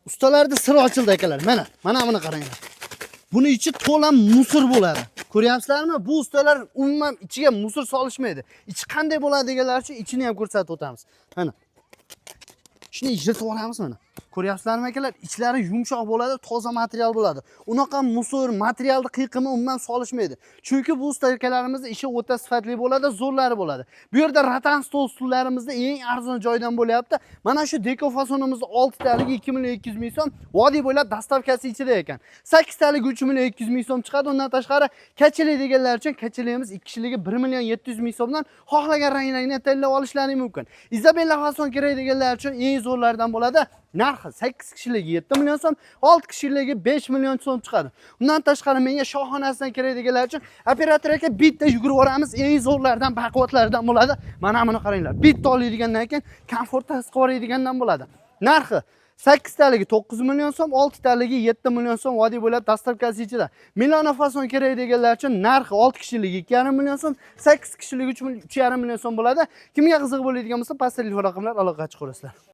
Ustalarda sir ochildi akalar. Mana buni qaranglar. Buni ichi to'lan musor bo'ladi. Ko'ryapsizlarmi? Bu ustalar umuman ichiga musor solishmaydi. Ichi qanday bo'ladi deganlar uchun ichini ham ko'rsatib o'tamiz. Mana. Shuni yirtib olamiz mana. Ko'ryapsizlarmi akalar? Ichlari yumshoq bo'ladi, toza material bo'ladi. Unaqa musor, materialni qiyqimi umuman solishmaydi. Chunki bu usta akalarimizning ishi o'ta sifatli bo'ladi, zo'rlari bo'ladi. Bu yerda ratan stol ustullarimizda eng arzon joydan bo'lyapti. Mana shu deko fasonimizda 6 taligi 2 million 200 ming so'm, vodiy bo'ylab dastavkasi ichida ekan. 8 taligi 3 million 200 ming so'm chiqadi. Undan tashqari kachili deganlar uchun kachiligimiz 2 kishiligi 1 million 700 ming so'mdan xohlagan ranglarni tanlab olishlari mumkin. Izabella fason kerak deganlar uchun eng zo'rlardan bo'ladi. Narxi 8 kishiligi 7 million so'm, 6 kishiligi 5 million so'm chiqadi. Undan tashqari menga shohonasidan kerak deganlar uchun operator aka bitta yugurib boramiz, eng zo'rlardan, baquvvatlardan bo'ladi. Mana buni qaranglar. Bitta oladigandan keyin komfortda his qiladigandan bo'ladi. Narxi 8 taligi 9 million so'm, 6 taligi 7 million so'm vodiy bo'ylab dastavkasi ichida. Milona fason kerak deganlar uchun narxi 6 kishiligi 2,5 million so'm, 8 kishiligi 3,5 million so'm bo'ladi. Kimga qiziq bo'ladigan bo'lsa, pastda telefon raqamlar aloqa chiqarasizlar.